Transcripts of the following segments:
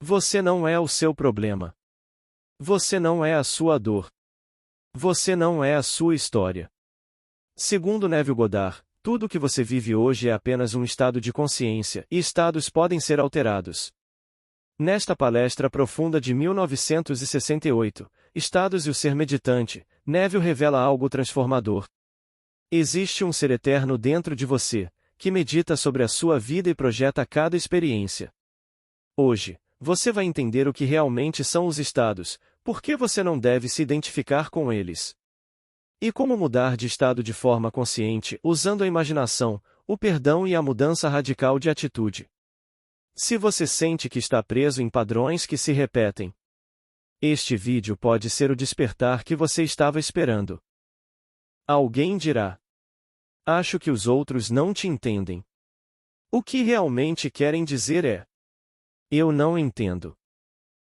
Você não é o seu problema. Você não é a sua dor. Você não é a sua história. Segundo Neville Goddard, tudo o que você vive hoje é apenas um estado de consciência, e estados podem ser alterados. Nesta palestra profunda de 1968, Estados e o Ser Meditante, Neville revela algo transformador. Existe um ser eterno dentro de você, que medita sobre a sua vida e projeta cada experiência. Hoje, você vai entender o que realmente são os estados, por que você não deve se identificar com eles. E como mudar de estado de forma consciente, usando a imaginação, o perdão e a mudança radical de atitude. Se você sente que está preso em padrões que se repetem, este vídeo pode ser o despertar que você estava esperando. Alguém dirá: acho que os outros não te entendem. O que realmente querem dizer é: eu não entendo.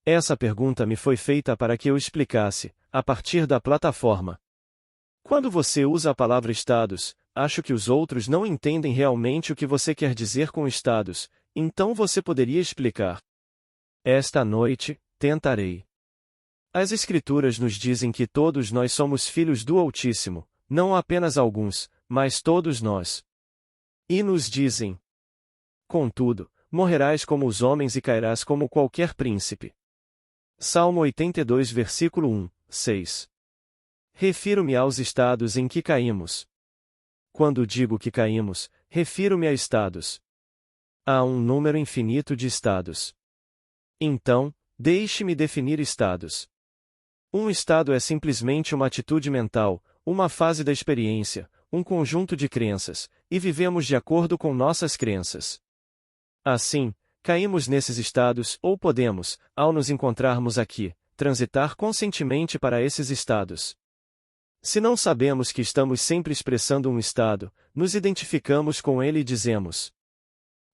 Essa pergunta me foi feita para que eu explicasse, a partir da plataforma. Quando você usa a palavra estados, acho que os outros não entendem realmente o que você quer dizer com estados, então você poderia explicar. Esta noite, tentarei. As Escrituras nos dizem que todos nós somos filhos do Altíssimo, não apenas alguns, mas todos nós. E nos dizem: contudo, morrerás como os homens e cairás como qualquer príncipe. Salmo 82 versículo 1, 6. Refiro-me aos estados em que caímos. Quando digo que caímos, refiro-me a estados. Há um número infinito de estados. Então, deixe-me definir estados. Um estado é simplesmente uma atitude mental, uma fase da experiência, um conjunto de crenças, e vivemos de acordo com nossas crenças. Assim, caímos nesses estados, ou podemos, ao nos encontrarmos aqui, transitar conscientemente para esses estados. Se não sabemos que estamos sempre expressando um estado, nos identificamos com ele e dizemos: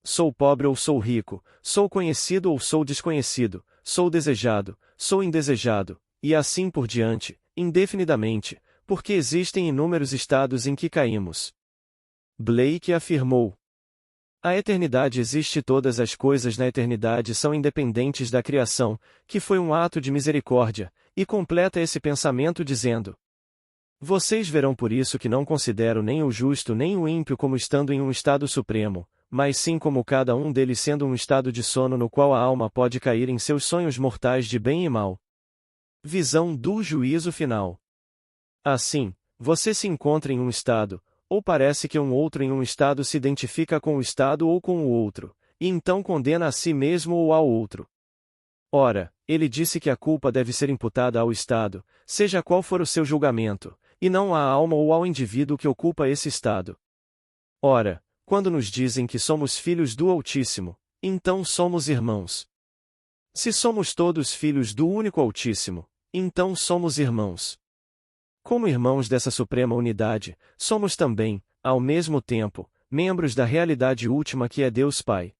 sou pobre ou sou rico, sou conhecido ou sou desconhecido, sou desejado, sou indesejado, e assim por diante, indefinidamente, porque existem inúmeros estados em que caímos. Blake afirmou: a eternidade existe e todas as coisas na eternidade são independentes da criação, que foi um ato de misericórdia, e completa esse pensamento dizendo: vocês verão por isso que não considero nem o justo nem o ímpio como estando em um estado supremo, mas sim como cada um deles sendo um estado de sono no qual a alma pode cair em seus sonhos mortais de bem e mal. Visão do juízo final. Assim, você se encontra em um estado, ou parece que um outro em um estado se identifica com o estado ou com o outro, e então condena a si mesmo ou ao outro. Ora, ele disse que a culpa deve ser imputada ao estado, seja qual for o seu julgamento, e não à alma ou ao indivíduo que ocupa esse estado. Ora, quando nos dizem que somos filhos do Altíssimo, então somos irmãos. Se somos todos filhos do único Altíssimo, então somos irmãos. Como irmãos dessa suprema unidade, somos também, ao mesmo tempo, membros da realidade última que é Deus Pai.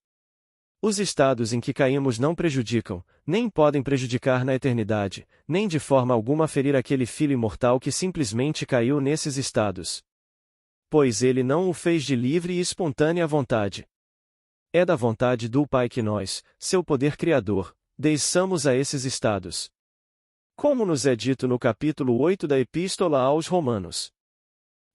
Os estados em que caímos não prejudicam, nem podem prejudicar na eternidade, nem de forma alguma ferir aquele filho imortal que simplesmente caiu nesses estados. Pois ele não o fez de livre e espontânea vontade. É da vontade do Pai que nós, seu poder criador, desçamos a esses estados. Como nos é dito no capítulo 8 da Epístola aos Romanos.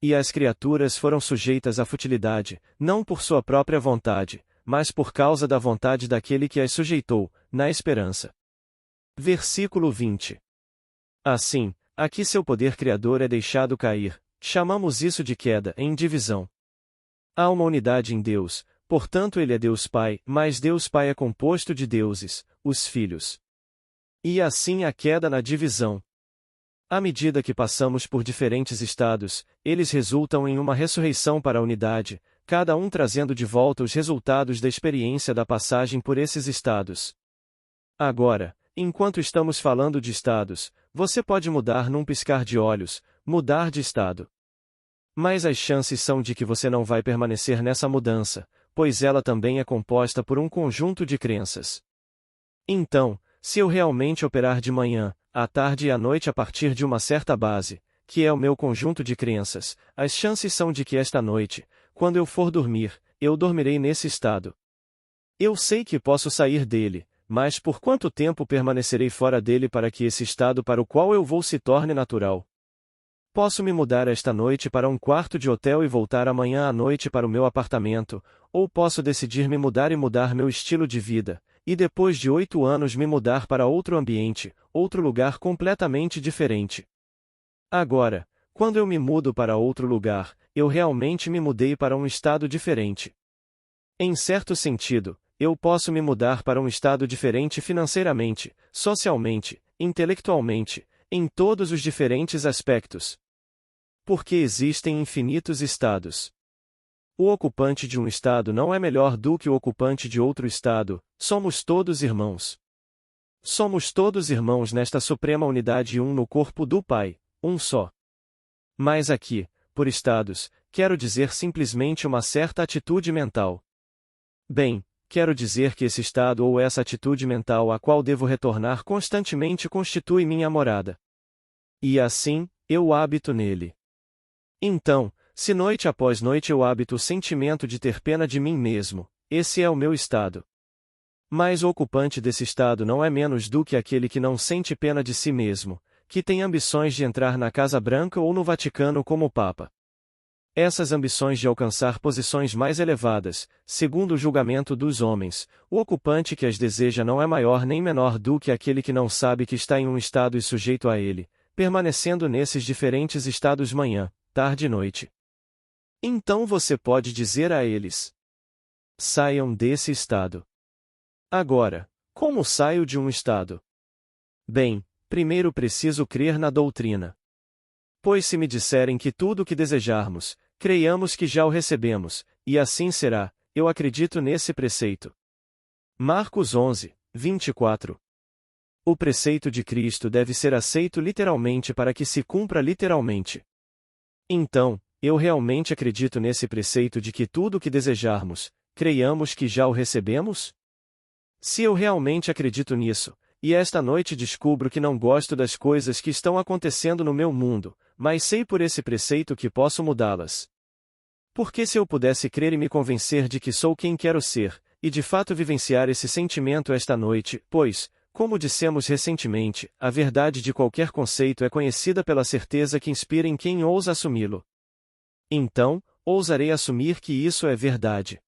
E as criaturas foram sujeitas à futilidade, não por sua própria vontade, mas por causa da vontade daquele que as sujeitou, na esperança. Versículo 20. Assim, aqui seu poder criador é deixado cair, chamamos isso de queda em divisão. Há uma unidade em Deus, portanto ele é Deus Pai, mas Deus Pai é composto de deuses, os filhos. E assim a queda na divisão. À medida que passamos por diferentes estados, eles resultam em uma ressurreição para a unidade, cada um trazendo de volta os resultados da experiência da passagem por esses estados. Agora, enquanto estamos falando de estados, você pode mudar num piscar de olhos, mudar de estado. Mas as chances são de que você não vai permanecer nessa mudança, pois ela também é composta por um conjunto de crenças. Então, se eu realmente operar de manhã, à tarde e à noite a partir de uma certa base, que é o meu conjunto de crenças, as chances são de que esta noite, quando eu for dormir, eu dormirei nesse estado. Eu sei que posso sair dele, mas por quanto tempo permanecerei fora dele para que esse estado para o qual eu vou se torne natural? Posso me mudar esta noite para um quarto de hotel e voltar amanhã à noite para o meu apartamento, ou posso decidir me mudar e mudar meu estilo de vida, e depois de 8 anos me mudar para outro ambiente, outro lugar completamente diferente. Agora, quando eu me mudo para outro lugar, eu realmente me mudei para um estado diferente. Em certo sentido, eu posso me mudar para um estado diferente financeiramente, socialmente, intelectualmente, em todos os diferentes aspectos. Porque existem infinitos estados. O ocupante de um estado não é melhor do que o ocupante de outro estado, somos todos irmãos. Somos todos irmãos nesta suprema unidade um no corpo do Pai, um só. Mas aqui, por estados, quero dizer simplesmente uma certa atitude mental. Bem, quero dizer que esse estado ou essa atitude mental a qual devo retornar constantemente constitui minha morada. E assim, eu habito nele. Então, se noite após noite eu habito o sentimento de ter pena de mim mesmo, esse é o meu estado. Mas o ocupante desse estado não é menos do que aquele que não sente pena de si mesmo, que tem ambições de entrar na Casa Branca ou no Vaticano como Papa. Essas ambições de alcançar posições mais elevadas, segundo o julgamento dos homens, o ocupante que as deseja não é maior nem menor do que aquele que não sabe que está em um estado e sujeito a ele, permanecendo nesses diferentes estados manhã, tarde e noite. Então você pode dizer a eles: saiam desse estado. Agora, como saio de um estado? Bem, primeiro preciso crer na doutrina. Pois se me disserem que tudo o que desejarmos, creiamos que já o recebemos, e assim será, eu acredito nesse preceito. Marcos 11, 24. O preceito de Cristo deve ser aceito literalmente para que se cumpra literalmente. Então, eu realmente acredito nesse preceito de que tudo o que desejarmos, creiamos que já o recebemos? Se eu realmente acredito nisso, e esta noite descubro que não gosto das coisas que estão acontecendo no meu mundo, mas sei por esse preceito que posso mudá-las. Porque se eu pudesse crer e me convencer de que sou quem quero ser, e de fato vivenciar esse sentimento esta noite, pois, como dissemos recentemente, a verdade de qualquer conceito é conhecida pela certeza que inspira em quem ousa assumi-lo. Então, ousarei assumir que isso é verdade.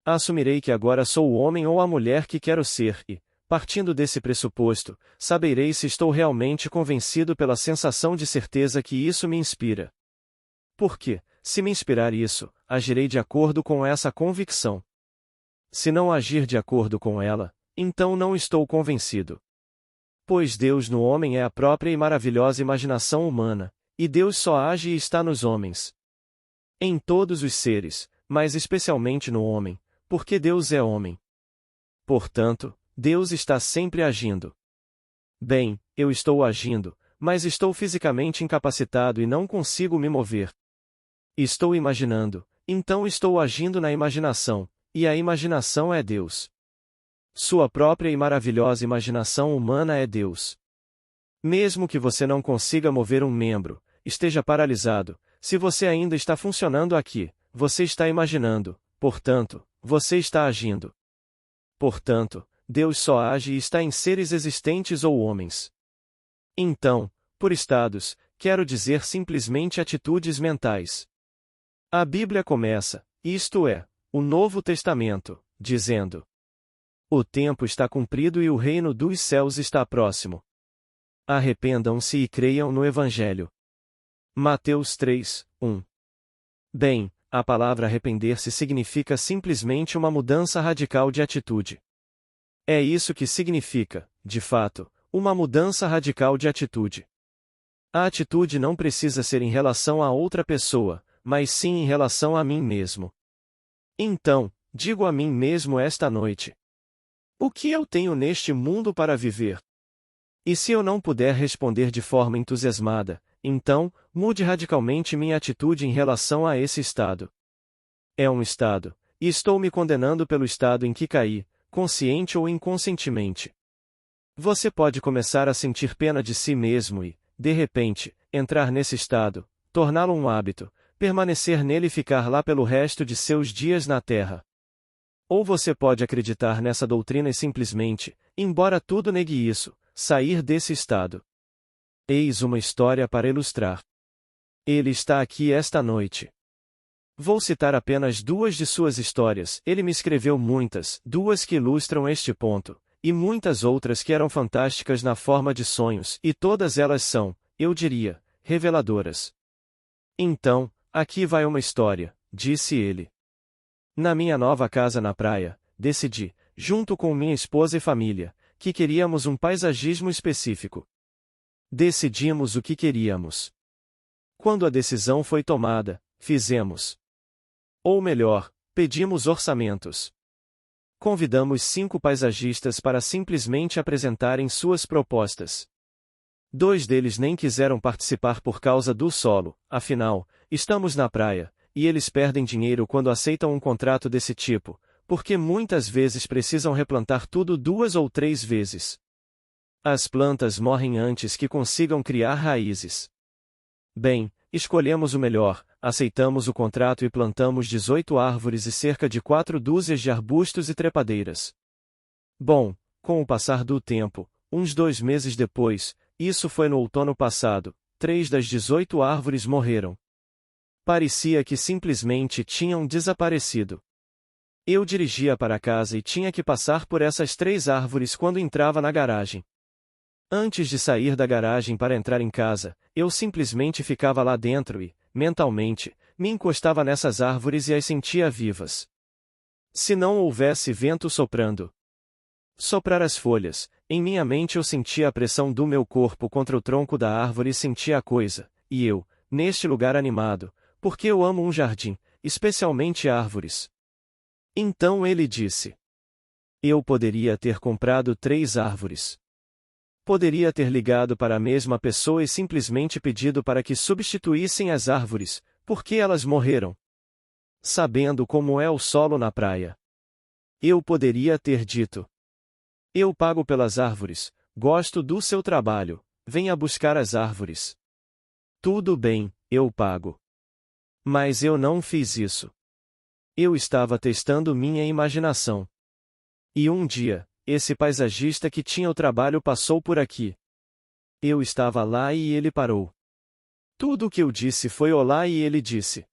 Assumirei que agora sou o homem ou a mulher que quero ser e, partindo desse pressuposto, saberei se estou realmente convencido pela sensação de certeza que isso me inspira. Porque, se me inspirar isso, agirei de acordo com essa convicção. Se não agir de acordo com ela, então não estou convencido. Pois Deus no homem é a própria e maravilhosa imaginação humana, e Deus só age e está nos homens. Em todos os seres, mas especialmente no homem, porque Deus é homem. Portanto, Deus está sempre agindo. Bem, eu estou agindo, mas estou fisicamente incapacitado e não consigo me mover. Estou imaginando, então estou agindo na imaginação, e a imaginação é Deus. Sua própria e maravilhosa imaginação humana é Deus. Mesmo que você não consiga mover um membro, esteja paralisado, se você ainda está funcionando aqui, você está imaginando, portanto, você está agindo. Portanto, Deus só age e está em seres existentes ou homens. Então, por estados, quero dizer simplesmente atitudes mentais. A Bíblia começa, isto é, o Novo Testamento, dizendo: o tempo está cumprido e o reino dos céus está próximo. Arrependam-se e creiam no Evangelho. Mateus 3, 1. Bem, a palavra arrepender-se significa simplesmente uma mudança radical de atitude. É isso que significa, de fato, uma mudança radical de atitude. A atitude não precisa ser em relação a outra pessoa, mas sim em relação a mim mesmo. Então, digo a mim mesmo esta noite: o que eu tenho neste mundo para viver? E se eu não puder responder de forma entusiasmada, então, mude radicalmente minha atitude em relação a esse estado. É um estado, e estou me condenando pelo estado em que caí, consciente ou inconscientemente. Você pode começar a sentir pena de si mesmo e, de repente, entrar nesse estado, torná-lo um hábito, permanecer nele e ficar lá pelo resto de seus dias na Terra. Ou você pode acreditar nessa doutrina e simplesmente, embora tudo negue isso, sair desse estado. Eis uma história para ilustrar. Ele está aqui esta noite. Vou citar apenas duas de suas histórias. Ele me escreveu muitas, duas que ilustram este ponto, e muitas outras que eram fantásticas na forma de sonhos, e todas elas são, eu diria, reveladoras. Então, aqui vai uma história, disse ele. Na minha nova casa na praia, decidi, junto com minha esposa e família, que queríamos um paisagismo específico. Decidimos o que queríamos. Quando a decisão foi tomada, fizemos. Ou melhor, pedimos orçamentos. Convidamos 5 paisagistas para simplesmente apresentarem suas propostas. 2 deles nem quiseram participar por causa do solo, afinal, estamos na praia, e eles perdem dinheiro quando aceitam um contrato desse tipo, porque muitas vezes precisam replantar tudo 2 ou 3 vezes. As plantas morrem antes que consigam criar raízes. Bem, escolhemos o melhor, aceitamos o contrato e plantamos 18 árvores e cerca de 4 dúzias de arbustos e trepadeiras. Bom, com o passar do tempo, uns 2 meses depois, isso foi no outono passado, 3 das 18 árvores morreram. Parecia que simplesmente tinham desaparecido. Eu dirigia para casa e tinha que passar por essas 3 árvores quando entrava na garagem. Antes de sair da garagem para entrar em casa, eu simplesmente ficava lá dentro e, mentalmente, me encostava nessas árvores e as sentia vivas. Se não houvesse vento soprando, soprar as folhas, em minha mente eu sentia a pressão do meu corpo contra o tronco da árvore e sentia a coisa, e eu, neste lugar animado, porque eu amo um jardim, especialmente árvores. Então ele disse: eu poderia ter comprado 3 árvores. Poderia ter ligado para a mesma pessoa e simplesmente pedido para que substituíssem as árvores, porque elas morreram. Sabendo como é o solo na praia. Eu poderia ter dito: eu pago pelas árvores, gosto do seu trabalho, venha buscar as árvores. Tudo bem, eu pago. Mas eu não fiz isso. Eu estava testando minha imaginação. E um dia, esse paisagista que tinha o trabalho passou por aqui. Eu estava lá e ele parou. Tudo o que eu disse foi olá e ele disse: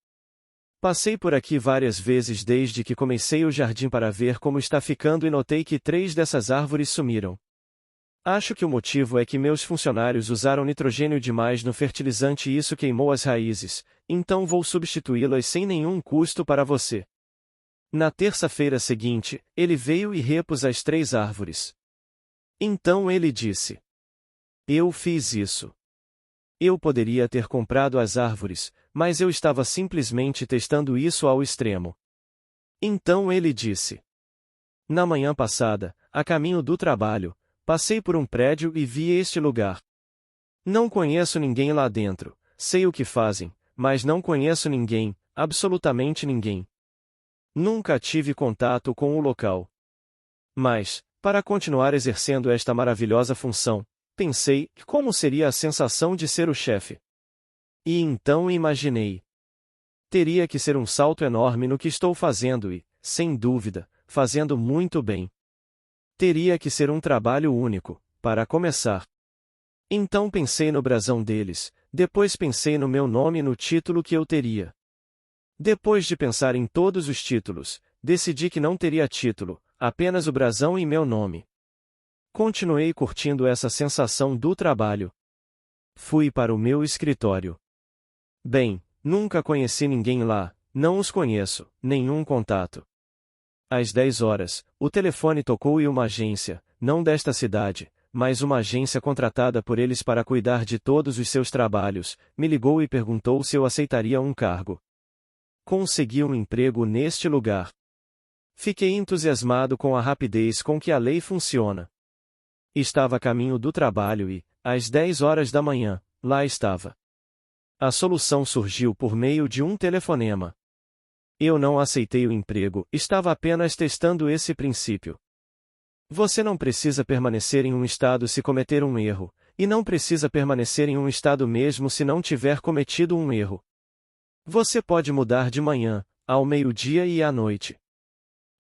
passei por aqui várias vezes desde que comecei o jardim para ver como está ficando e notei que 3 dessas árvores sumiram. Acho que o motivo é que meus funcionários usaram nitrogênio demais no fertilizante e isso queimou as raízes, então vou substituí-las sem nenhum custo para você. Na terça-feira seguinte, ele veio e repôs as 3 árvores. Então ele disse: eu fiz isso. Eu poderia ter comprado as árvores, mas eu estava simplesmente testando isso ao extremo. Então ele disse: na manhã passada, a caminho do trabalho, passei por um prédio e vi este lugar. Não conheço ninguém lá dentro, sei o que fazem, mas não conheço ninguém, absolutamente ninguém. Nunca tive contato com o local. Mas, para continuar exercendo esta maravilhosa função, pensei, como seria a sensação de ser o chefe? E então imaginei. Teria que ser um salto enorme no que estou fazendo e, sem dúvida, fazendo muito bem. Teria que ser um trabalho único, para começar. Então pensei no brasão deles, depois pensei no meu nome e no título que eu teria. Depois de pensar em todos os títulos, decidi que não teria título, apenas o brasão e meu nome. Continuei curtindo essa sensação do trabalho. Fui para o meu escritório. Bem, nunca conheci ninguém lá, não os conheço, nenhum contato. Às 10 horas, o telefone tocou e uma agência, não desta cidade, mas uma agência contratada por eles para cuidar de todos os seus trabalhos, me ligou e perguntou se eu aceitaria um cargo. Consegui um emprego neste lugar. Fiquei entusiasmado com a rapidez com que a lei funciona. Estava a caminho do trabalho e, às 10 horas da manhã, lá estava. A solução surgiu por meio de um telefonema. Eu não aceitei o emprego, estava apenas testando esse princípio. Você não precisa permanecer em um estado se cometer um erro, e não precisa permanecer em um estado mesmo se não tiver cometido um erro. Você pode mudar de manhã, ao meio-dia e à noite.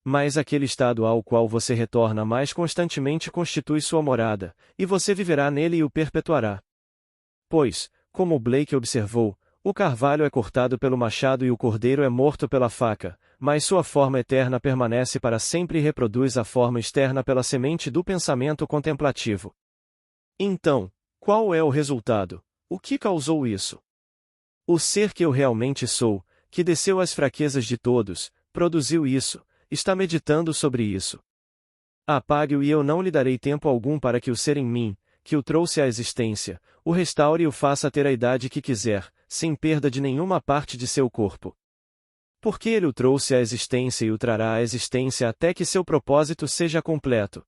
Mas aquele estado ao qual você retorna mais constantemente constitui sua morada, e você viverá nele e o perpetuará. Pois, como Blake observou, o carvalho é cortado pelo machado e o cordeiro é morto pela faca, mas sua forma eterna permanece para sempre e reproduz a forma externa pela semente do pensamento contemplativo. Então, qual é o resultado? O que causou isso? O ser que eu realmente sou, que desceu às fraquezas de todos, produziu isso, está meditando sobre isso. Apague-o e eu não lhe darei tempo algum para que o ser em mim, que o trouxe à existência, o restaure e o faça ter a idade que quiser, sem perda de nenhuma parte de seu corpo. Porque ele o trouxe à existência e o trará à existência até que seu propósito seja completo.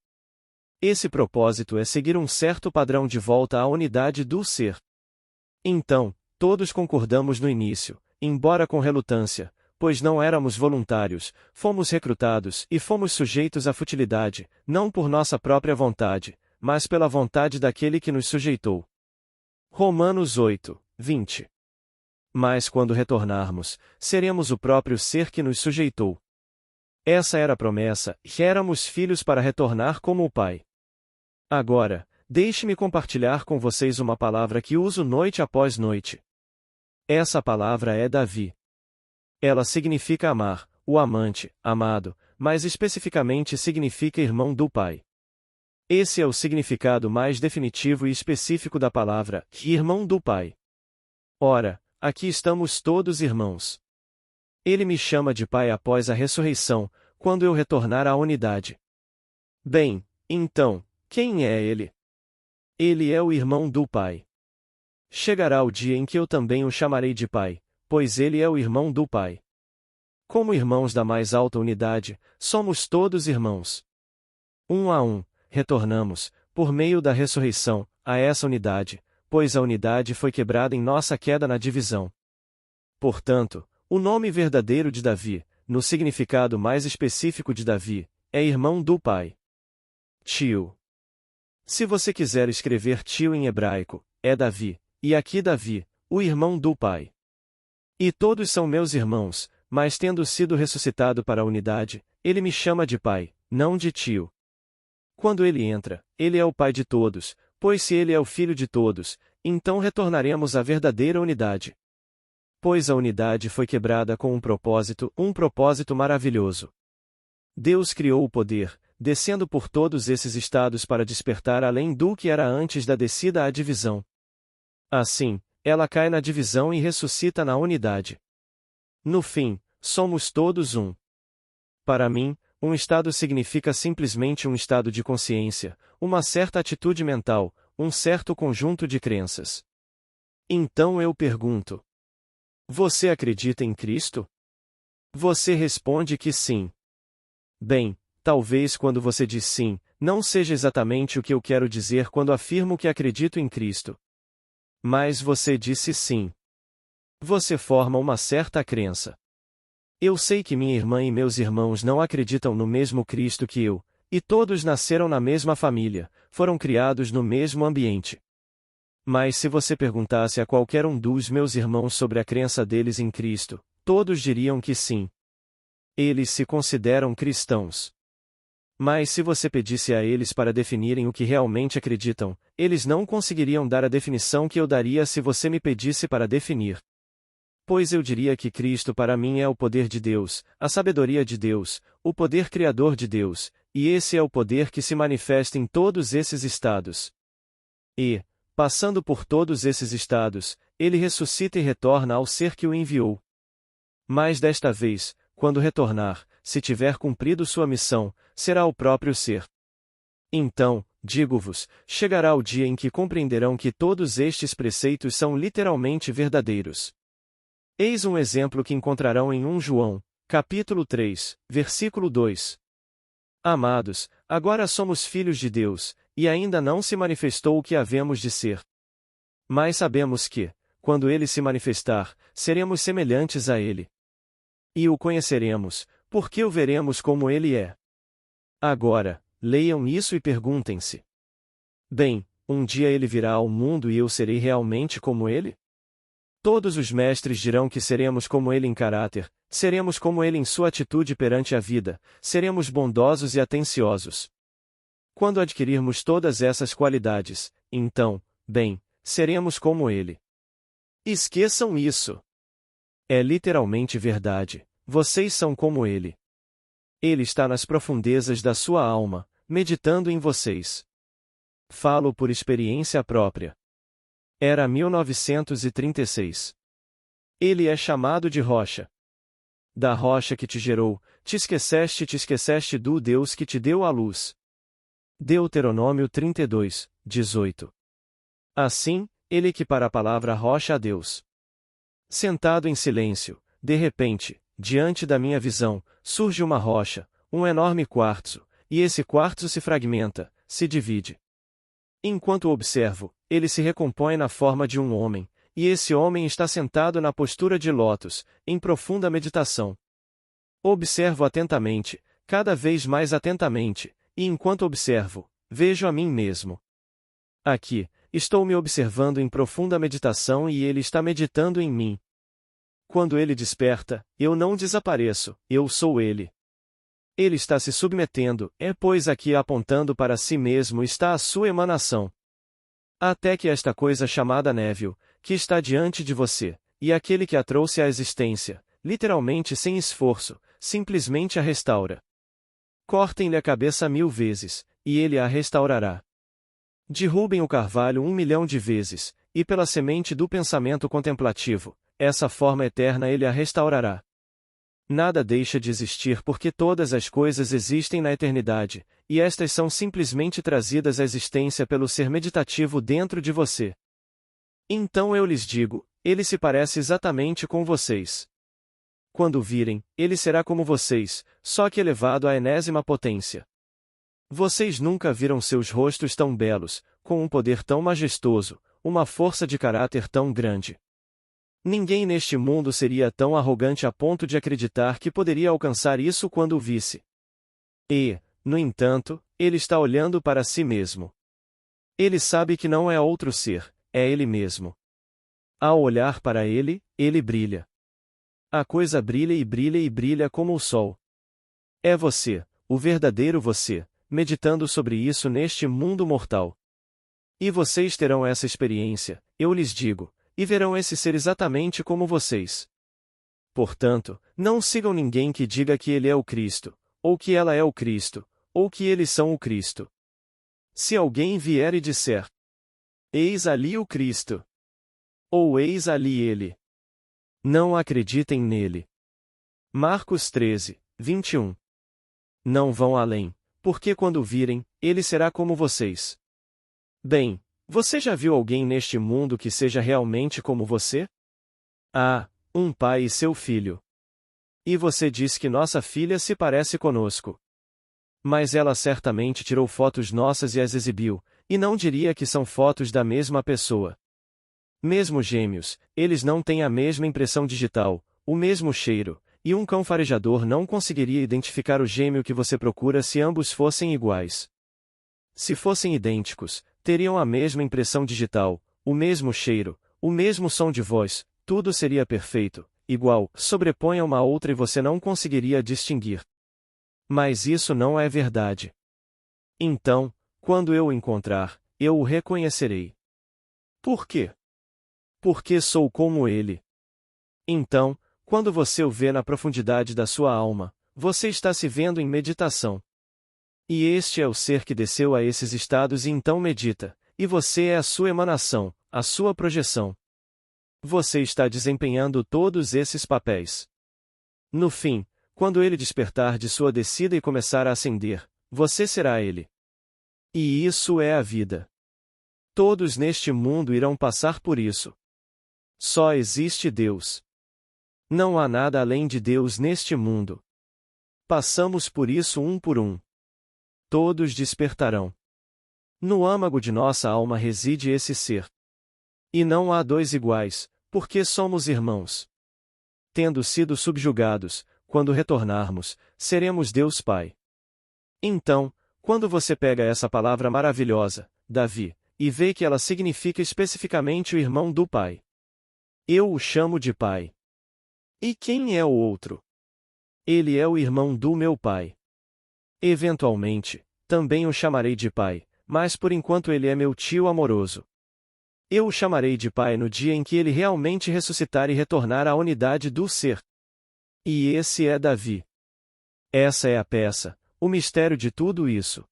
Esse propósito é seguir um certo padrão de volta à unidade do ser. Então, todos concordamos no início, embora com relutância, pois não éramos voluntários, fomos recrutados e fomos sujeitos à futilidade, não por nossa própria vontade, mas pela vontade daquele que nos sujeitou. Romanos 8, 20. Mas quando retornarmos, seremos o próprio ser que nos sujeitou. Essa era a promessa, e éramos filhos para retornar como o Pai. Agora, deixe-me compartilhar com vocês uma palavra que uso noite após noite. Essa palavra é Davi. Ela significa amar, o amante, amado, mas especificamente significa irmão do Pai. Esse é o significado mais definitivo e específico da palavra, irmão do Pai. Ora, aqui estamos todos irmãos. Ele me chama de Pai após a ressurreição, quando eu retornar à unidade. Bem, então, quem é ele? Ele é o irmão do Pai. Chegará o dia em que eu também o chamarei de Pai, pois ele é o irmão do Pai. Como irmãos da mais alta unidade, somos todos irmãos. Um a um, retornamos, por meio da ressurreição, a essa unidade, pois a unidade foi quebrada em nossa queda na divisão. Portanto, o nome verdadeiro de Davi, no significado mais específico de Davi, é irmão do Pai. Tio. Se você quiser escrever tio em hebraico, é Davi, e aqui Davi, o irmão do Pai. E todos são meus irmãos, mas tendo sido ressuscitado para a unidade, ele me chama de pai, não de tio. Quando ele entra, ele é o pai de todos, pois se ele é o filho de todos, então retornaremos à verdadeira unidade. Pois a unidade foi quebrada com um propósito maravilhoso. Deus criou o poder, descendo por todos esses estados para despertar além do que era antes da descida à divisão. Assim, ela cai na divisão e ressuscita na unidade. No fim, somos todos um. Para mim, um estado significa simplesmente um estado de consciência, uma certa atitude mental, um certo conjunto de crenças. Então eu pergunto: você acredita em Cristo? Você responde que sim. Bem, talvez quando você diz sim, não seja exatamente o que eu quero dizer quando afirmo que acredito em Cristo. Mas você disse sim. Você forma uma certa crença. Eu sei que minha irmã e meus irmãos não acreditam no mesmo Cristo que eu, e todos nasceram na mesma família, foram criados no mesmo ambiente. Mas se você perguntasse a qualquer um dos meus irmãos sobre a crença deles em Cristo, todos diriam que sim. Eles se consideram cristãos. Mas se você pedisse a eles para definirem o que realmente acreditam, eles não conseguiriam dar a definição que eu daria se você me pedisse para definir. Pois eu diria que Cristo para mim é o poder de Deus, a sabedoria de Deus, o poder criador de Deus, e esse é o poder que se manifesta em todos esses estados. E, passando por todos esses estados, ele ressuscita e retorna ao ser que o enviou. Mas desta vez, quando retornar, se tiver cumprido sua missão, será o próprio ser. Então, digo-vos, chegará o dia em que compreenderão que todos estes preceitos são literalmente verdadeiros. Eis um exemplo que encontrarão em 1 João, capítulo 3, versículo 2. Amados, agora somos filhos de Deus, e ainda não se manifestou o que havemos de ser. Mas sabemos que, quando ele se manifestar, seremos semelhantes a ele. E o conheceremos, porque o veremos como ele é. Agora, leiam isso e perguntem-se: bem, um dia ele virá ao mundo e eu serei realmente como ele? Todos os mestres dirão que seremos como ele em caráter, seremos como ele em sua atitude perante a vida, seremos bondosos e atenciosos. Quando adquirirmos todas essas qualidades, então, bem, seremos como ele. Esqueçam isso. É literalmente verdade, vocês são como ele. Ele está nas profundezas da sua alma, meditando em vocês. Falo por experiência própria. Era 1936. Ele é chamado de rocha. Da rocha que te gerou, te esqueceste do Deus que te deu a luz. Deuteronômio 32, 18. Assim, ele equipara a palavra rocha a Deus. Sentado em silêncio, de repente, diante da minha visão, surge uma rocha, um enorme quartzo, e esse quartzo se fragmenta, se divide. Enquanto o observo, ele se recompõe na forma de um homem, e esse homem está sentado na postura de lótus, em profunda meditação. Observo atentamente, cada vez mais atentamente, e enquanto observo, vejo a mim mesmo. Aqui, estou me observando em profunda meditação e ele está meditando em mim. Quando ele desperta, eu não desapareço, eu sou ele. Ele está se submetendo, pois aqui apontando para si mesmo está a sua emanação. Até que esta coisa chamada Neville, que está diante de você, e aquele que a trouxe à existência, literalmente sem esforço, simplesmente a restaura. Cortem-lhe a cabeça 1000 vezes, e ele a restaurará. Derrubem o carvalho 1.000.000 de vezes, e pela semente do pensamento contemplativo, essa forma eterna ele a restaurará. Nada deixa de existir porque todas as coisas existem na eternidade, e estas são simplesmente trazidas à existência pelo ser meditativo dentro de você. Então eu lhes digo, ele se parece exatamente com vocês. Quando o virem, ele será como vocês, só que elevado à enésima potência. Vocês nunca viram seus rostos tão belos, com um poder tão majestoso, uma força de caráter tão grande. Ninguém neste mundo seria tão arrogante a ponto de acreditar que poderia alcançar isso quando o visse. E, no entanto, ele está olhando para si mesmo. Ele sabe que não é outro ser, é ele mesmo. Ao olhar para ele, ele brilha. A coisa brilha e brilha e brilha como o sol. É você, o verdadeiro você, meditando sobre isso neste mundo mortal. E vocês terão essa experiência, eu lhes digo, e verão esse ser exatamente como vocês. Portanto, não sigam ninguém que diga que ele é o Cristo, ou que ela é o Cristo, ou que eles são o Cristo. Se alguém vier e disser: eis ali o Cristo, ou eis ali ele, não acreditem nele. Marcos 13, 21. Não vão além, porque quando o virem, ele será como vocês. Bem, você já viu alguém neste mundo que seja realmente como você? Ah, um pai e seu filho. E você diz que nossa filha se parece conosco. Mas ela certamente tirou fotos nossas e as exibiu, e não diria que são fotos da mesma pessoa. Mesmo gêmeos, eles não têm a mesma impressão digital, o mesmo cheiro, e um cão farejador não conseguiria identificar o gêmeo que você procura se ambos fossem iguais. Se fossem idênticos, teriam a mesma impressão digital, o mesmo cheiro, o mesmo som de voz, tudo seria perfeito, igual, sobreponha uma a outra e você não conseguiria distinguir. Mas isso não é verdade. Então, quando eu o encontrar, eu o reconhecerei. Por quê? Porque sou como ele. Então, quando você o vê na profundidade da sua alma, você está se vendo em meditação. E este é o ser que desceu a esses estados e então medita, e você é a sua emanação, a sua projeção. Você está desempenhando todos esses papéis. No fim, quando ele despertar de sua descida e começar a ascender, você será ele. E isso é a vida. Todos neste mundo irão passar por isso. Só existe Deus. Não há nada além de Deus neste mundo. Passamos por isso um por um. Todos despertarão. No âmago de nossa alma reside esse ser. E não há dois iguais, porque somos irmãos. Tendo sido subjugados, quando retornarmos, seremos Deus Pai. Então, quando você pega essa palavra maravilhosa, Davi, e vê que ela significa especificamente o irmão do Pai. Eu o chamo de pai. E quem é o outro? Ele é o irmão do meu pai. Eventualmente, também o chamarei de pai, mas por enquanto ele é meu tio amoroso. Eu o chamarei de pai no dia em que ele realmente ressuscitar e retornar à unidade do ser. E esse é Davi. Essa é a peça, o mistério de tudo isso.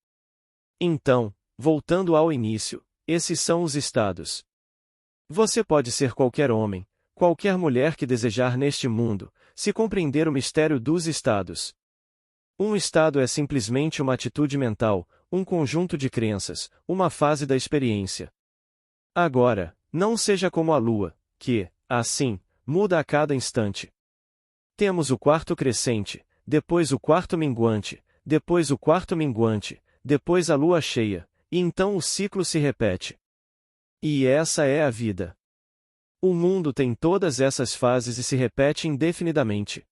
Então, voltando ao início, esses são os estados. Você pode ser qualquer homem, qualquer mulher que desejar neste mundo, se compreender o mistério dos estados. Um estado é simplesmente uma atitude mental, um conjunto de crenças, uma fase da experiência. Agora, não seja como a lua, que, assim, muda a cada instante. Temos o quarto crescente, depois o quarto minguante, depois o quarto minguante, depois a lua cheia, e então o ciclo se repete. E essa é a vida. O mundo tem todas essas fases e se repete indefinidamente.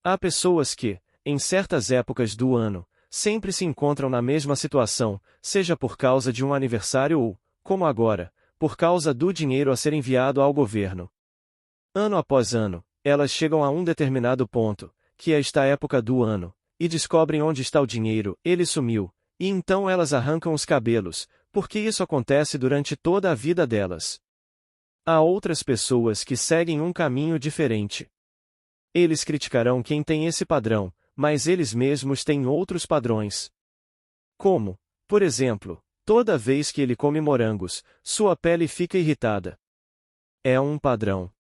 Há pessoas que, em certas épocas do ano, sempre se encontram na mesma situação, seja por causa de um aniversário ou, como agora, por causa do dinheiro a ser enviado ao governo. Ano após ano, elas chegam a um determinado ponto, que é esta época do ano, e descobrem onde está o dinheiro, ele sumiu, e então elas arrancam os cabelos, porque isso acontece durante toda a vida delas. Há outras pessoas que seguem um caminho diferente. Eles criticarão quem tem esse padrão, mas eles mesmos têm outros padrões. Como, por exemplo, toda vez que ele come morangos, sua pele fica irritada. É um padrão.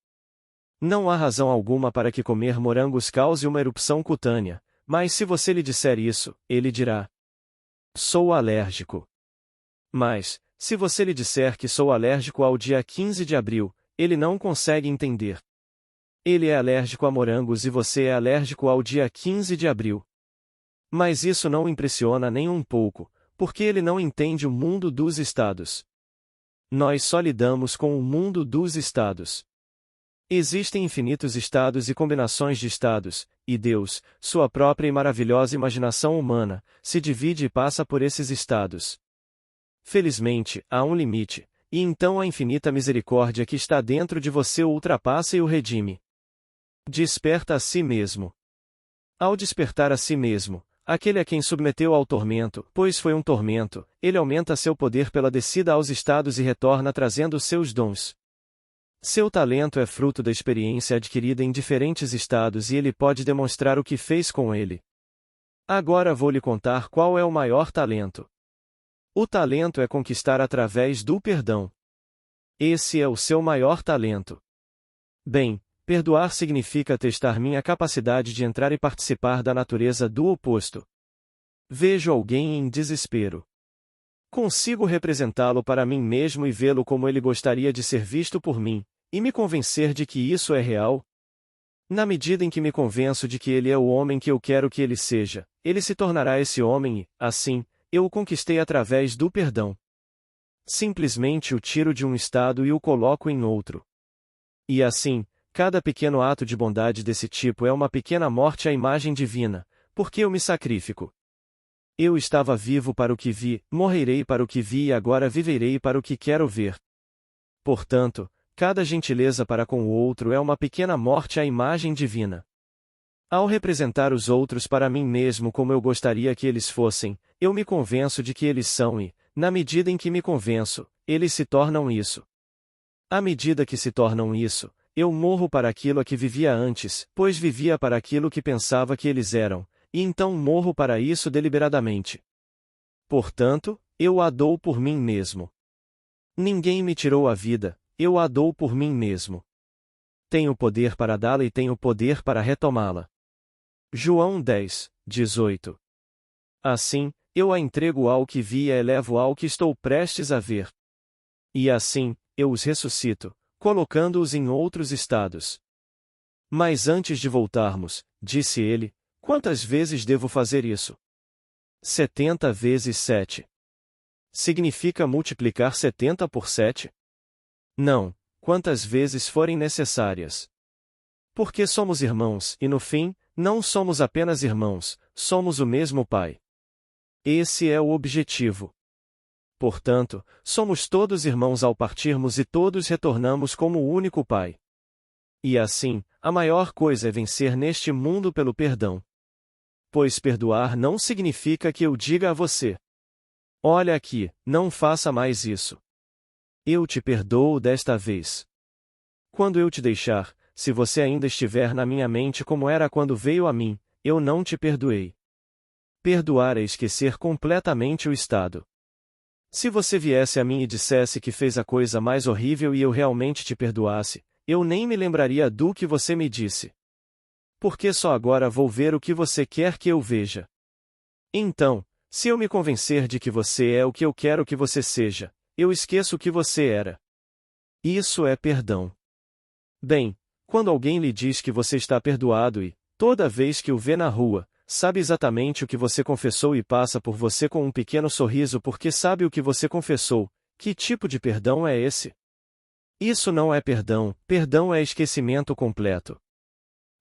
Não há razão alguma para que comer morangos cause uma erupção cutânea, mas se você lhe disser isso, ele dirá: sou alérgico. Mas, se você lhe disser que sou alérgico ao dia 15 de abril, ele não consegue entender. Ele é alérgico a morangos e você é alérgico ao dia 15 de abril. Mas isso não o impressiona nem um pouco, porque ele não entende o mundo dos estados. Nós só lidamos com o mundo dos estados. Existem infinitos estados e combinações de estados, e Deus, sua própria e maravilhosa imaginação humana, se divide e passa por esses estados. Felizmente, há um limite, e então a infinita misericórdia que está dentro de você o ultrapassa e o redime. Desperta a si mesmo. Ao despertar a si mesmo, aquele a quem submeteu ao tormento, pois foi um tormento, ele aumenta seu poder pela descida aos estados e retorna trazendo seus dons. Seu talento é fruto da experiência adquirida em diferentes estados e ele pode demonstrar o que fez com ele. Agora vou lhe contar qual é o maior talento. O talento é conquistar através do perdão. Esse é o seu maior talento. Bem, perdoar significa testar minha capacidade de entrar e participar da natureza do oposto. Vejo alguém em desespero. Consigo representá-lo para mim mesmo e vê-lo como ele gostaria de ser visto por mim, e me convencer de que isso é real? Na medida em que me convenço de que ele é o homem que eu quero que ele seja, ele se tornará esse homem e, assim, eu o conquistei através do perdão. Simplesmente o tiro de um estado e o coloco em outro. E assim, cada pequeno ato de bondade desse tipo é uma pequena morte à imagem divina, porque eu me sacrifico. Eu estava vivo para o que vi, morrerei para o que vi e agora viverei para o que quero ver. Portanto, cada gentileza para com o outro é uma pequena morte à imagem divina. Ao representar os outros para mim mesmo como eu gostaria que eles fossem, eu me convenço de que eles são e, na medida em que me convenço, eles se tornam isso. À medida que se tornam isso, eu morro para aquilo a que vivia antes, pois vivia para aquilo que pensava que eles eram, e então morro para isso deliberadamente. Portanto, eu a dou por mim mesmo. Ninguém me tirou a vida, eu a dou por mim mesmo. Tenho poder para dá-la e tenho poder para retomá-la. João 10, 18. Assim, eu a entrego ao que vi e a elevo ao que estou prestes a ver. E assim, eu os ressuscito, colocando-os em outros estados. Mas antes de voltarmos, disse ele, quantas vezes devo fazer isso? 70 vezes 7. Significa multiplicar 70 por 7? Não, quantas vezes forem necessárias. Porque somos irmãos e no fim, não somos apenas irmãos, somos o mesmo Pai. Esse é o objetivo. Portanto, somos todos irmãos ao partirmos e todos retornamos como o único Pai. E assim, a maior coisa é vencer neste mundo pelo perdão. Pois perdoar não significa que eu diga a você: olha aqui, não faça mais isso. Eu te perdoo desta vez. Quando eu te deixar, se você ainda estiver na minha mente como era quando veio a mim, eu não te perdoei. Perdoar é esquecer completamente o estado. Se você viesse a mim e dissesse que fez a coisa mais horrível e eu realmente te perdoasse, eu nem me lembraria do que você me disse. Porque só agora vou ver o que você quer que eu veja. Então, se eu me convencer de que você é o que eu quero que você seja, eu esqueço o que você era. Isso é perdão. Bem, quando alguém lhe diz que você está perdoado e, toda vez que o vê na rua, sabe exatamente o que você confessou e passa por você com um pequeno sorriso porque sabe o que você confessou, que tipo de perdão é esse? Isso não é perdão, perdão é esquecimento completo.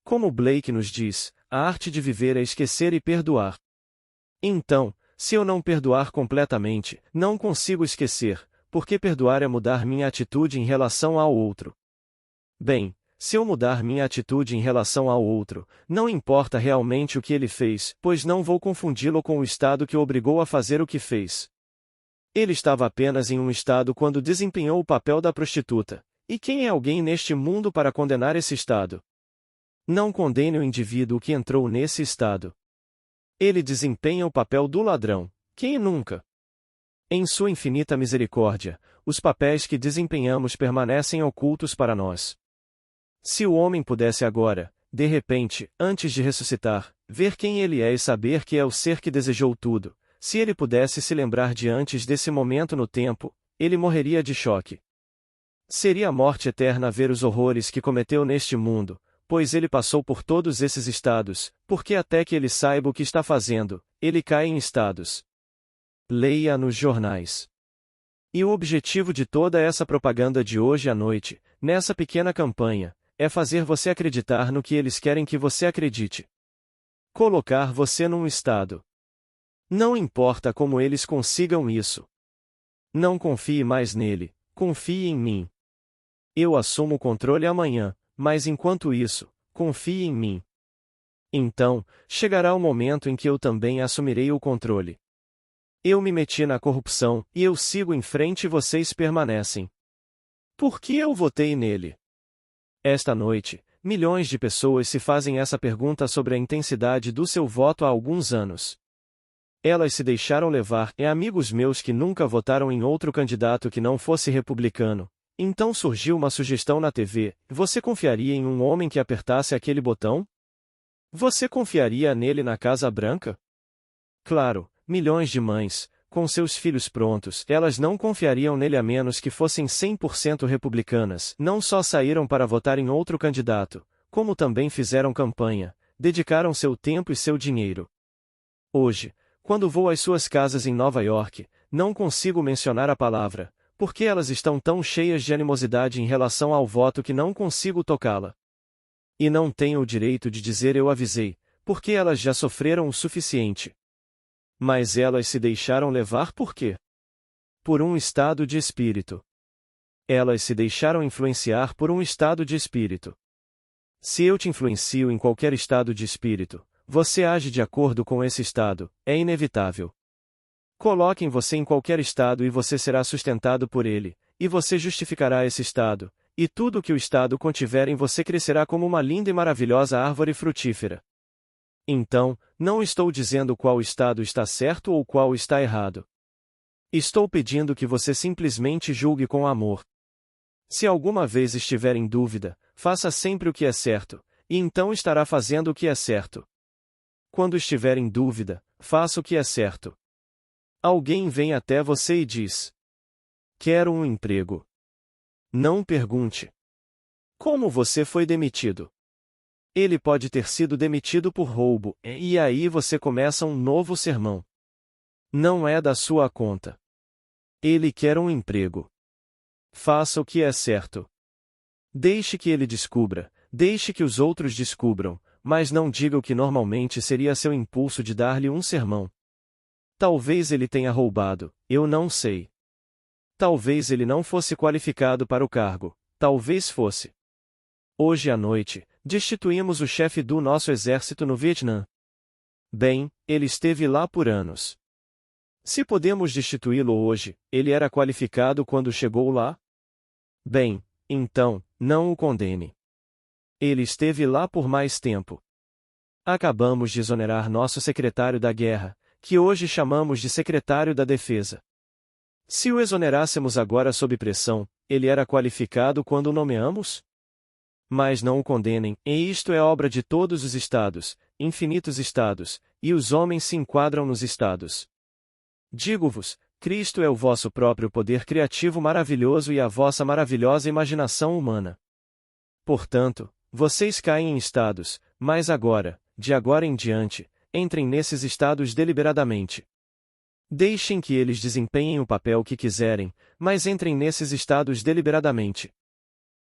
Como Blake nos diz, a arte de viver é esquecer e perdoar. Então, se eu não perdoar completamente, não consigo esquecer, porque perdoar é mudar minha atitude em relação ao outro. Bem, se eu mudar minha atitude em relação ao outro, não importa realmente o que ele fez, pois não vou confundi-lo com o estado que o obrigou a fazer o que fez. Ele estava apenas em um estado quando desempenhou o papel da prostituta. E quem é alguém neste mundo para condenar esse estado? Não condene o indivíduo que entrou nesse estado. Ele desempenha o papel do ladrão. Quem nunca? Em sua infinita misericórdia, os papéis que desempenhamos permanecem ocultos para nós. Se o homem pudesse agora, de repente, antes de ressuscitar, ver quem ele é e saber que é o ser que desejou tudo, se ele pudesse se lembrar de antes desse momento no tempo, ele morreria de choque. Seria a morte eterna ver os horrores que cometeu neste mundo, pois ele passou por todos esses estados, porque até que ele saiba o que está fazendo, ele cai em estados. Leia nos jornais. E o objetivo de toda essa propaganda de hoje à noite, nessa pequena campanha, é fazer você acreditar no que eles querem que você acredite. Colocar você num estado. Não importa como eles consigam isso. Não confie mais nele, confie em mim. Eu assumo o controle amanhã, mas enquanto isso, confie em mim. Então, chegará o momento em que eu também assumirei o controle. Eu me meti na corrupção, e eu sigo em frente e vocês permanecem. Por que eu votei nele? Esta noite, milhões de pessoas se fazem essa pergunta sobre a intensidade do seu voto há alguns anos. Elas se deixaram levar, amigos meus que nunca votaram em outro candidato que não fosse republicano. Então surgiu uma sugestão na TV: você confiaria em um homem que apertasse aquele botão? Você confiaria nele na Casa Branca? Claro, milhões de mães, com seus filhos prontos, elas não confiariam nele a menos que fossem 100% republicanas. Não só saíram para votar em outro candidato, como também fizeram campanha, dedicaram seu tempo e seu dinheiro. Hoje, quando vou às suas casas em Nova York, não consigo mencionar a palavra, porque elas estão tão cheias de animosidade em relação ao voto que não consigo tocá-la. E não tenho o direito de dizer eu avisei, porque elas já sofreram o suficiente. Mas elas se deixaram levar por quê? Por um estado de espírito. Elas se deixaram influenciar por um estado de espírito. Se eu te influencio em qualquer estado de espírito, você age de acordo com esse estado, é inevitável. Coloquem você em qualquer estado e você será sustentado por ele, e você justificará esse estado, e tudo o que o estado contiver em você crescerá como uma linda e maravilhosa árvore frutífera. Então, não estou dizendo qual estado está certo ou qual está errado. Estou pedindo que você simplesmente julgue com amor. Se alguma vez estiver em dúvida, faça sempre o que é certo, e então estará fazendo o que é certo. Quando estiver em dúvida, faça o que é certo. Alguém vem até você e diz: quero um emprego. Não pergunte: como você foi demitido? Ele pode ter sido demitido por roubo, e aí você começa um novo sermão. Não é da sua conta. Ele quer um emprego. Faça o que é certo. Deixe que ele descubra, deixe que os outros descubram, mas não diga o que normalmente seria seu impulso de dar-lhe um sermão. Talvez ele tenha roubado, eu não sei. Talvez ele não fosse qualificado para o cargo, talvez fosse. Hoje à noite, destituímos o chefe do nosso exército no Vietnã. Bem, ele esteve lá por anos. Se podemos destituí-lo hoje, ele era qualificado quando chegou lá? Bem, então, não o condene. Ele esteve lá por mais tempo. Acabamos de exonerar nosso secretário da guerra, que hoje chamamos de secretário da defesa. Se o exonerássemos agora sob pressão, ele era qualificado quando o nomeamos? Mas não o condenem, e isto é obra de todos os estados, infinitos estados, e os homens se enquadram nos estados. Digo-vos, Cristo é o vosso próprio poder criativo maravilhoso e a vossa maravilhosa imaginação humana. Portanto, vocês caem em estados, mas agora, de agora em diante, entrem nesses estados deliberadamente. Deixem que eles desempenhem o papel que quiserem, mas entrem nesses estados deliberadamente.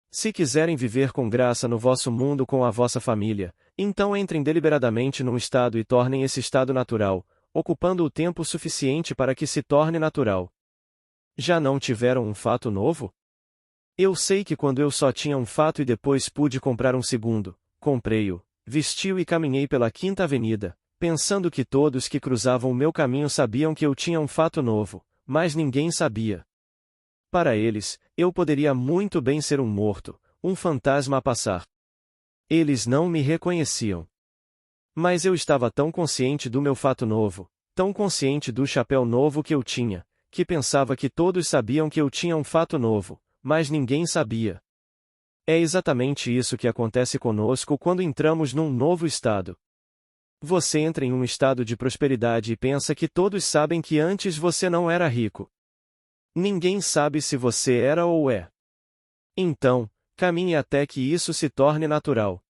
Se quiserem viver com graça no vosso mundo com a vossa família, então entrem deliberadamente num estado e tornem esse estado natural, ocupando o tempo suficiente para que se torne natural. Já não tiveram um fato novo? Eu sei que quando eu só tinha um fato e depois pude comprar um segundo, comprei-o, vesti-o e caminhei pela Quinta Avenida, pensando que todos que cruzavam o meu caminho sabiam que eu tinha um fato novo, mas ninguém sabia. Para eles, eu poderia muito bem ser um morto, um fantasma a passar. Eles não me reconheciam. Mas eu estava tão consciente do meu fato novo, tão consciente do chapéu novo que eu tinha, que pensava que todos sabiam que eu tinha um fato novo, mas ninguém sabia. É exatamente isso que acontece conosco quando entramos num novo estado. Você entra em um estado de prosperidade e pensa que todos sabem que antes você não era rico. Ninguém sabe se você era ou é. Então, caminhe até que isso se torne natural.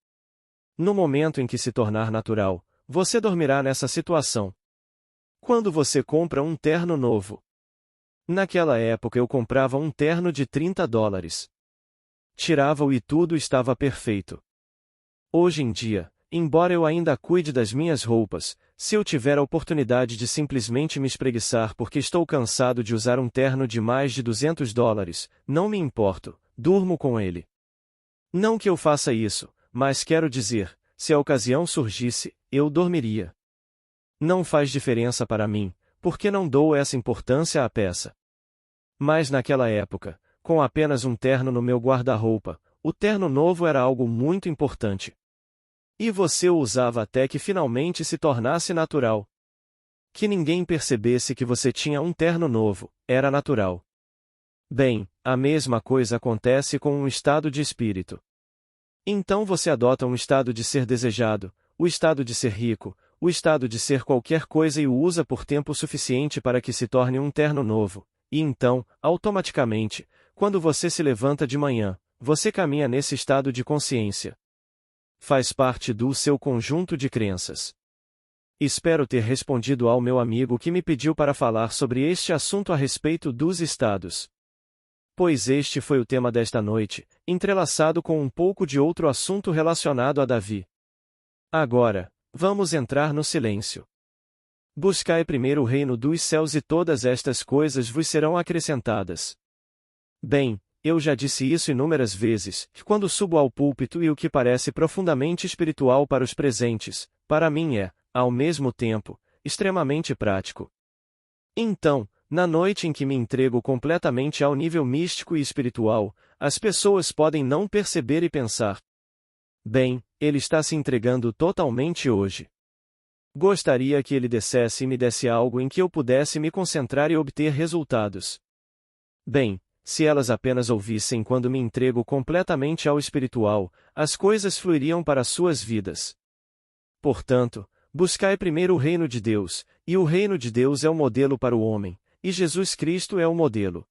No momento em que se tornar natural, você dormirá nessa situação. Quando você compra um terno novo. Naquela época eu comprava um terno de $30. Tirava-o e tudo estava perfeito. Hoje em dia, embora eu ainda cuide das minhas roupas, se eu tiver a oportunidade de simplesmente me espreguiçar porque estou cansado de usar um terno de mais de $200, não me importo, durmo com ele. Não que eu faça isso, mas quero dizer, se a ocasião surgisse, eu dormiria. Não faz diferença para mim, porque não dou essa importância à peça. Mas naquela época, com apenas um terno no meu guarda-roupa, o terno novo era algo muito importante. E você o usava até que finalmente se tornasse natural. Que ninguém percebesse que você tinha um terno novo, era natural. Bem, a mesma coisa acontece com um estado de espírito. Então você adota um estado de ser desejado, o estado de ser rico, o estado de ser qualquer coisa e o usa por tempo suficiente para que se torne um terno novo, e então, automaticamente, quando você se levanta de manhã, você caminha nesse estado de consciência. Faz parte do seu conjunto de crenças. Espero ter respondido ao meu amigo que me pediu para falar sobre este assunto a respeito dos estados. Pois este foi o tema desta noite, entrelaçado com um pouco de outro assunto relacionado a Davi. Agora, vamos entrar no silêncio. Buscai primeiro o reino dos céus e todas estas coisas vos serão acrescentadas. Bem, eu já disse isso inúmeras vezes, que quando subo ao púlpito e o que parece profundamente espiritual para os presentes, para mim é, ao mesmo tempo, extremamente prático. Então, na noite em que me entrego completamente ao nível místico e espiritual, as pessoas podem não perceber e pensar: bem, ele está se entregando totalmente hoje. Gostaria que ele descesse e me desse algo em que eu pudesse me concentrar e obter resultados. Bem, se elas apenas ouvissem quando me entrego completamente ao espiritual, as coisas fluiriam para suas vidas. Portanto, buscai primeiro o reino de Deus, e o reino de Deus é o modelo para o homem, e Jesus Cristo é o modelo.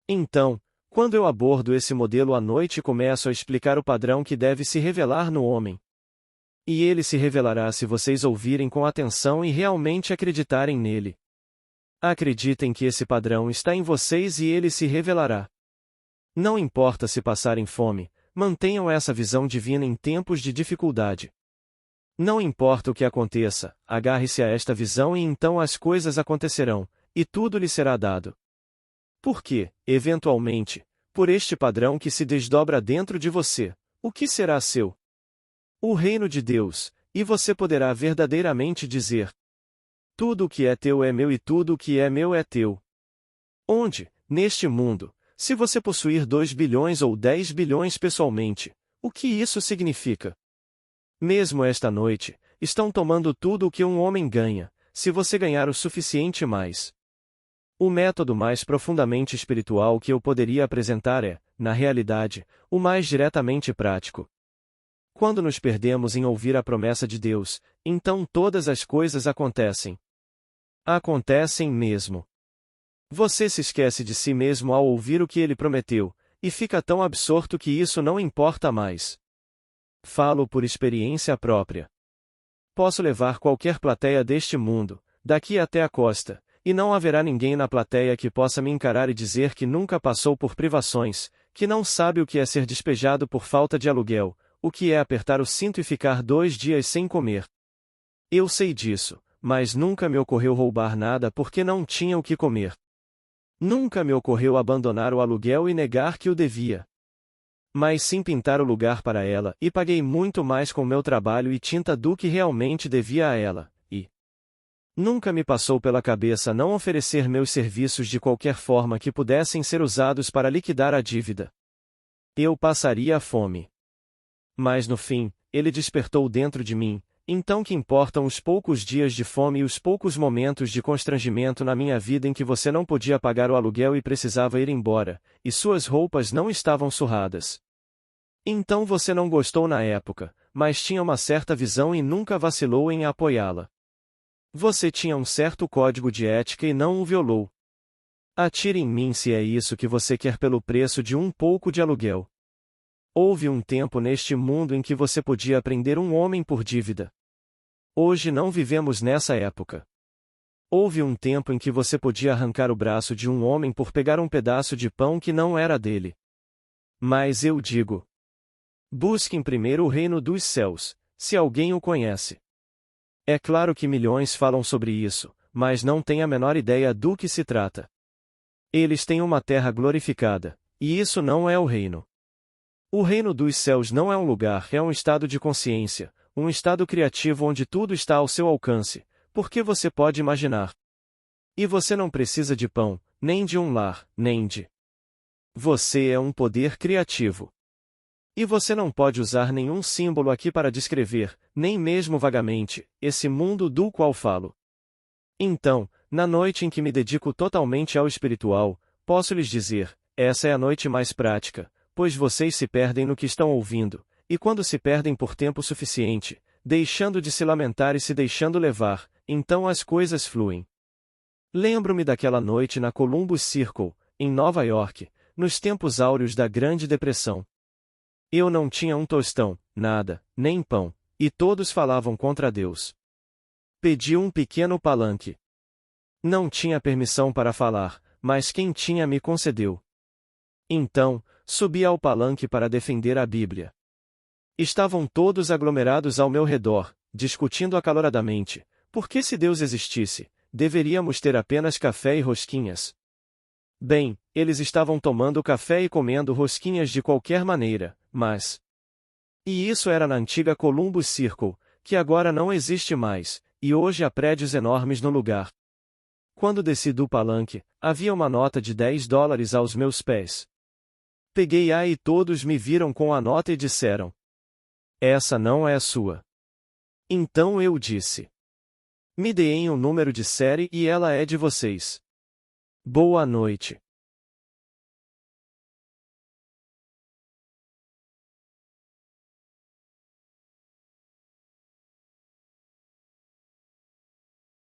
Então, quando eu abordo esse modelo à noite e começo a explicar o padrão que deve se revelar no homem. E ele se revelará se vocês ouvirem com atenção e realmente acreditarem nele. Acreditem que esse padrão está em vocês e ele se revelará. Não importa se passarem fome, mantenham essa visão divina em tempos de dificuldade. Não importa o que aconteça, agarre-se a esta visão e então as coisas acontecerão, e tudo lhe será dado. Porque, eventualmente, por este padrão que se desdobra dentro de você, O que será seu? O reino de Deus, e você poderá verdadeiramente dizer: tudo o que é teu é meu e tudo o que é meu é teu. Onde, neste mundo, se você possuir 2 bilhões ou 10 bilhões pessoalmente, o que isso significa? Mesmo esta noite, estão tomando tudo o que um homem ganha, se você ganhar o suficiente mais. O método mais profundamente espiritual que eu poderia apresentar é, na realidade, o mais diretamente prático. Quando nos perdemos em ouvir a promessa de Deus, então todas as coisas acontecem. Acontecem mesmo. Você se esquece de si mesmo ao ouvir o que ele prometeu, e fica tão absorto que isso não importa mais. Falo por experiência própria. Posso levar qualquer plateia deste mundo, daqui até a costa, e não haverá ninguém na plateia que possa me encarar e dizer que nunca passou por privações, que não sabe o que é ser despejado por falta de aluguel, o que é apertar o cinto e ficar 2 dias sem comer. Eu sei disso, mas nunca me ocorreu roubar nada porque não tinha o que comer. Nunca me ocorreu abandonar o aluguel e negar que o devia. Mas sim pintar o lugar para ela, e paguei muito mais com meu trabalho e tinta do que realmente devia a ela, e nunca me passou pela cabeça não oferecer meus serviços de qualquer forma que pudessem ser usados para liquidar a dívida. Eu passaria fome. Mas no fim, ele despertou dentro de mim, então que importam os poucos dias de fome e os poucos momentos de constrangimento na minha vida em que você não podia pagar o aluguel e precisava ir embora, e suas roupas não estavam surradas. Então você não gostou na época, mas tinha uma certa visão e nunca vacilou em apoiá-la. Você tinha um certo código de ética e não o violou. Atire em mim se é isso que você quer pelo preço de um pouco de aluguel. Houve um tempo neste mundo em que você podia prender um homem por dívida. Hoje não vivemos nessa época. Houve um tempo em que você podia arrancar o braço de um homem por pegar um pedaço de pão que não era dele. Mas eu digo: busquem primeiro o reino dos céus, se alguém o conhece. É claro que milhões falam sobre isso, mas não têm a menor ideia do que se trata. Eles têm uma terra glorificada, e isso não é o reino. O reino dos céus não é um lugar, é um estado de consciência, um estado criativo onde tudo está ao seu alcance, porque você pode imaginar. E você não precisa de pão, nem de um lar, nem de. Você é um poder criativo. E você não pode usar nenhum símbolo aqui para descrever, nem mesmo vagamente, esse mundo do qual falo. Então, na noite em que me dedico totalmente ao espiritual, posso lhes dizer, essa é a noite mais prática, pois vocês se perdem no que estão ouvindo, e quando se perdem por tempo suficiente, deixando de se lamentar e se deixando levar, então as coisas fluem. Lembro-me daquela noite na Columbus Circle, em Nova York, nos tempos áureos da Grande Depressão. Eu não tinha um tostão, nada, nem pão, e todos falavam contra Deus. Pedi um pequeno palanque. Não tinha permissão para falar, mas quem tinha me concedeu. Então, subi ao palanque para defender a Bíblia. Estavam todos aglomerados ao meu redor, discutindo acaloradamente, porque se Deus existisse, deveríamos ter apenas café e rosquinhas. Bem, eles estavam tomando café e comendo rosquinhas de qualquer maneira, mas... E isso era na antiga Columbus Circle, que agora não existe mais, e hoje há prédios enormes no lugar. Quando desci do palanque, havia uma nota de $10 aos meus pés. Peguei-a e todos me viram com a nota e disseram: essa não é a sua. Então eu disse: me deem o número de série e ela é de vocês. Boa noite.